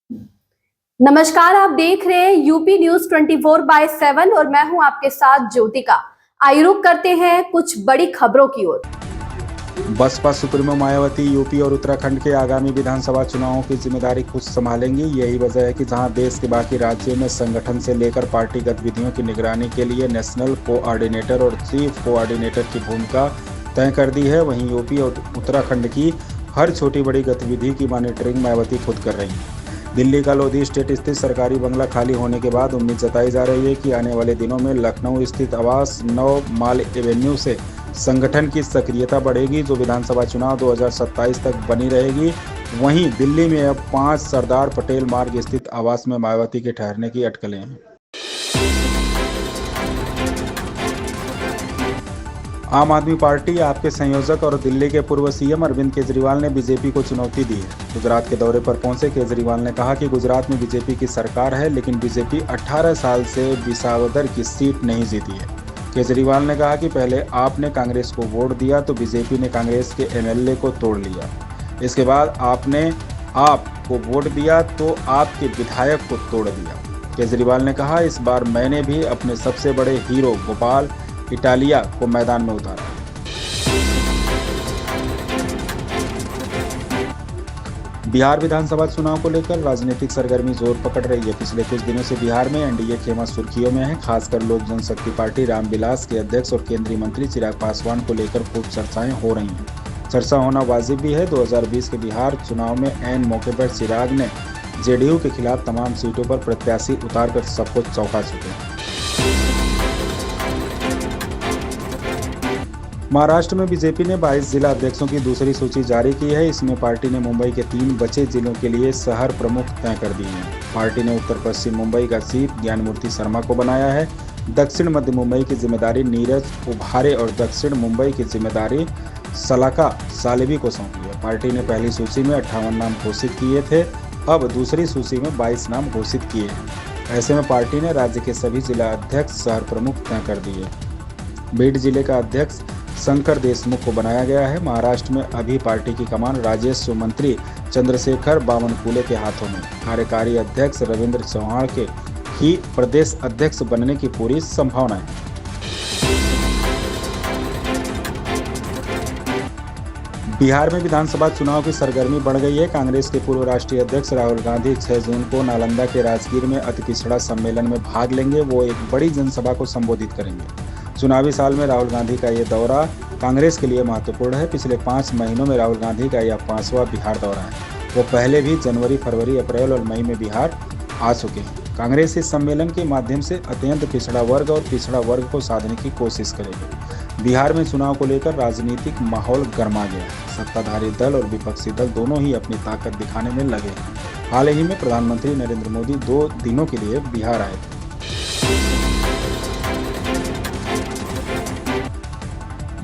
नमस्कार, आप देख रहे हैं यूपी न्यूज 24/7 और मैं हूं आपके साथ ज्योतिका। आइए रुक करते हैं कुछ बड़ी खबरों की ओर। बसपा सुप्रीमो मायावती यूपी और उत्तराखंड के आगामी विधानसभा चुनावों की जिम्मेदारी खुद संभालेंगी। यही वजह है कि जहां देश के बाकी राज्यों में संगठन से लेकर पार्टी गतिविधियों की निगरानी के लिए नेशनल कोऑर्डिनेटर और चीफ कोऑर्डिनेटर की भूमिका तय कर दी है, वहीं यूपी और उत्तराखंड की हर छोटी बड़ी गतिविधि की मॉनिटरिंग मायावती खुद कर रही है। दिल्ली का लोधी स्टेट स्थित सरकारी बंगला खाली होने के बाद उम्मीद जताई जा रही है कि आने वाले दिनों में लखनऊ स्थित आवास 9 माल एवेन्यू से संगठन की सक्रियता बढ़ेगी, जो विधानसभा चुनाव 2027 तक बनी रहेगी। वहीं दिल्ली में अब 5 सरदार पटेल मार्ग स्थित आवास में मायावती के ठहरने की अटकलें हैं। आम आदमी पार्टी आपके संयोजक और दिल्ली के पूर्व सीएम अरविंद केजरीवाल ने बीजेपी को चुनौती दी है। गुजरात के दौरे पर पहुंचे केजरीवाल ने कहा कि गुजरात में बीजेपी की सरकार है, लेकिन बीजेपी 18 साल से विसावदर की सीट नहीं जीती है। केजरीवाल ने कहा कि पहले आपने कांग्रेस को वोट दिया तो बीजेपी ने कांग्रेस के एमएलए को तोड़ लिया, इसके बाद आपने आपको वोट दिया तो आपके विधायक को तोड़ दिया। केजरीवाल ने कहा, इस बार मैंने भी अपने सबसे बड़े हीरो गोपाल इटालिया को मैदान में उतारा। बिहार विधानसभा चुनाव को लेकर राजनीतिक सरगर्मी जोर पकड़ रही है। पिछले कुछ दिनों से बिहार में एनडीए खेमा सुर्खियों में है। खासकर लोक जनशक्ति पार्टी रामविलास के अध्यक्ष और केंद्रीय मंत्री चिराग पासवान को लेकर खूब चर्चाएं हो रही हैं। चर्चा होना वाजिब भी है। 2020 के बिहार चुनाव में ऐन मौके पर चिराग ने जेडीयू के खिलाफ तमाम सीटों पर प्रत्याशी उतारकर सबको चौंका चुके हैं। महाराष्ट्र में बीजेपी ने 22 जिला अध्यक्षों की दूसरी सूची जारी की है। इसमें पार्टी ने मुंबई के 3 बचे जिलों के लिए शहर प्रमुख तय कर दिए हैं। पार्टी ने उत्तर पश्चिम मुंबई का चीफ ज्ञानमूर्ति शर्मा को बनाया है। दक्षिण मध्य मुंबई की जिम्मेदारी नीरज उभारे और दक्षिण मुंबई की जिम्मेदारी सलाका सालेबी को सौंपी है। पार्टी ने पहली सूची में 58 नाम घोषित किए थे, अब दूसरी सूची में 22 नाम घोषित किए हैं। ऐसे में पार्टी ने राज्य के सभी जिला अध्यक्ष शहर प्रमुख तय कर दिए। बीड जिले का अध्यक्ष शंकर देशमुख को बनाया गया है। महाराष्ट्र में अभी पार्टी की कमान राजस्व मंत्री चंद्रशेखर बावनकुले के हाथों में। कार्यकारी अध्यक्ष रविंद्र चौहान के ही प्रदेश अध्यक्ष बनने की पूरी संभावना है। बिहार में विधानसभा चुनाव की सरगर्मी बढ़ गई है। कांग्रेस के पूर्व राष्ट्रीय अध्यक्ष राहुल गांधी 6 जून को नालंदा के राजगीर में अति पिछड़ा सम्मेलन में भाग लेंगे। वो एक बड़ी जनसभा को संबोधित करेंगे। चुनावी साल में राहुल गांधी का ये दौरा कांग्रेस के लिए महत्वपूर्ण है। पिछले 5 महीनों में राहुल गांधी का यह 5वां बिहार दौरा है। वो पहले भी जनवरी, फरवरी, अप्रैल और मई में बिहार आ चुके हैं। कांग्रेस इस सम्मेलन के माध्यम से अत्यंत पिछड़ा वर्ग और पिछड़ा वर्ग को साधने की कोशिश करेगी। बिहार में चुनाव को लेकर राजनीतिक माहौल गर्मा गया है। सत्ताधारी दल और विपक्षी दल दोनों ही अपनी ताकत दिखाने में लगे हैं। हाल ही में प्रधानमंत्री नरेंद्र मोदी 2 दिनों के लिए बिहार आए थे।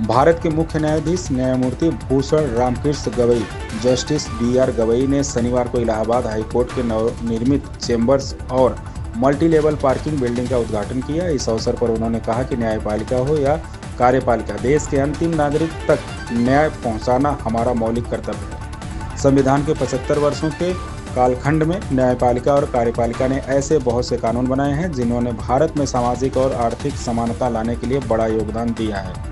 भारत के मुख्य न्यायाधीश न्यायमूर्ति भूषण रामकृष्ण गवई जस्टिस BR गवई ने शनिवार को इलाहाबाद हाईकोर्ट के नवनिर्मित चेंबर्स और मल्टी लेवल पार्किंग बिल्डिंग का उद्घाटन किया। इस अवसर पर उन्होंने कहा कि न्यायपालिका हो या कार्यपालिका, देश के अंतिम नागरिक तक न्याय पहुंचाना हमारा मौलिक कर्तव्य है। संविधान के 75 वर्षों के कालखंड में न्यायपालिका और कार्यपालिका ने ऐसे बहुत से कानून बनाए हैं जिन्होंने भारत में सामाजिक और आर्थिक समानता लाने के लिए बड़ा योगदान दिया है।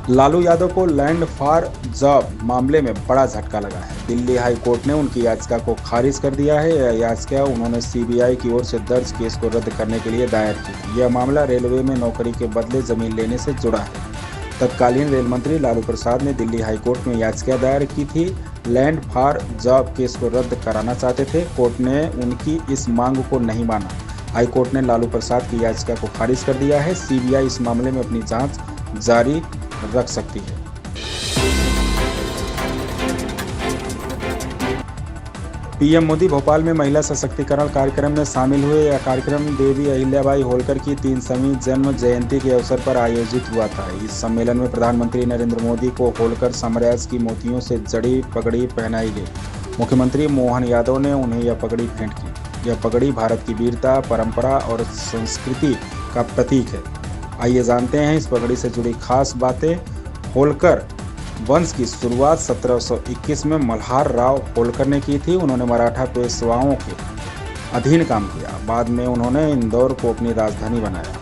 लालू यादव को लैंड फॉर जॉब मामले में बड़ा झटका लगा है। दिल्ली हाई कोर्ट ने उनकी याचिका को खारिज कर दिया है। यह याचिका उन्होंने CBI की ओर से दर्ज केस को रद्द करने के लिए दायर की थी। यह मामला रेलवे में नौकरी के बदले जमीन लेने से जुड़ा है। तत्कालीन रेल मंत्री लालू प्रसाद ने दिल्ली हाई कोर्ट में याचिका दायर की थी। लैंड फॉर जॉब केस को रद्द कराना चाहते थे। कोर्ट ने उनकी इस मांग को नहीं माना। हाई कोर्ट ने लालू प्रसाद की याचिका को खारिज कर दिया है। CBI इस मामले में अपनी जांच जारी रख सकती है। पीएम मोदी भोपाल में महिला सशक्तिकरण कार्यक्रम में शामिल हुए। यह कार्यक्रम देवी अहिल्याबाई होलकर की 300वीं जन्म जयंती के अवसर पर आयोजित हुआ था। इस सम्मेलन में प्रधानमंत्री नरेंद्र मोदी को होलकर साम्राज्य की मोतियों से जड़ी पगड़ी पहनाई गई। मुख्यमंत्री मोहन यादव ने उन्हें यह पगड़ी भेंट की। यह पगड़ी भारत की वीरता, परंपरा और संस्कृति का प्रतीक है। आइए जानते हैं इस पगड़ी से जुड़ी खास बातें। होलकर वंश की शुरुआत 1721 में मल्हार राव होलकर ने की थी। उन्होंने मराठा पेशवाओं के अधीन काम किया। बाद में उन्होंने इंदौर को अपनी राजधानी बनाया।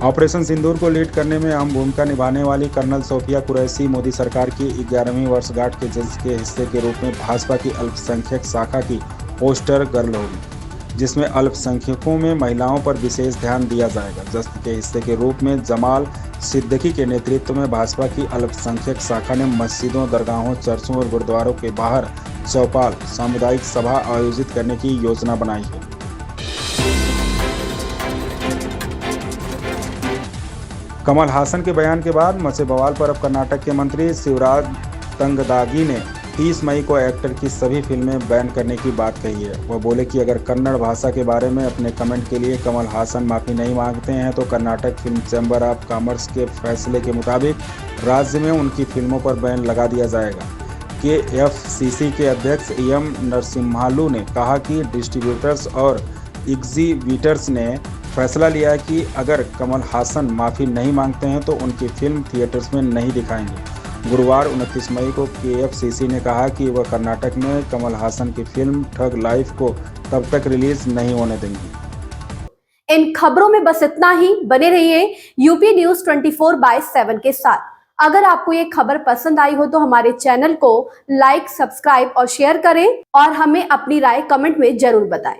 ऑपरेशन सिंदूर को लीड करने में अहम भूमिका निभाने वाली कर्नल सोफिया कुरैशी मोदी सरकार की 11वीं वर्षगांठ के जश्न के हिस्से के रूप में भाजपा की अल्पसंख्यक शाखा की पोस्टर गर्ल होगी, जिसमें अल्पसंख्यकों में महिलाओं पर विशेष ध्यान दिया जाएगा। जश्न के हिस्से के रूप में जमाल सिद्दीकी के नेतृत्व में भाजपा की अल्पसंख्यक शाखा ने मस्जिदों, दरगाहों, चर्चों और गुरुद्वारों के बाहर चौपाल सामुदायिक सभा आयोजित करने की योजना बनाई है। कमल हासन के बयान के बाद मचे बवाल पर अब कर्नाटक के मंत्री शिवराज तंगदागी ने 30 मई को एक्टर की सभी फिल्में बैन करने की बात कही है। वह बोले कि अगर कन्नड़ भाषा के बारे में अपने कमेंट के लिए कमल हासन माफ़ी नहीं मांगते हैं तो Karnataka film chamber of commerce के फैसले के मुताबिक राज्य में उनकी फिल्मों पर बैन लगा दिया जाएगा। KFCC के अध्यक्ष EM नरसिम्हालू ने कहा कि डिस्ट्रीब्यूटर्स और एग्जीबिटर्स ने फैसला लिया है कि अगर कमल हासन माफ़ी नहीं मांगते हैं तो उनकी फिल्म थिएटर्स में नहीं दिखाएंगे। गुरुवार 29 मई को KFCC ने कहा कि वह कर्नाटक में कमल हासन की फिल्म ठग लाइफ को तब तक रिलीज नहीं होने देंगी। इन खबरों में बस इतना ही। बने रहिए यूपी न्यूज 24/7 के साथ। अगर आपको ये खबर पसंद आई हो तो हमारे चैनल को लाइक, सब्सक्राइब और शेयर करें और हमें अपनी राय कमेंट में जरूर बताएं।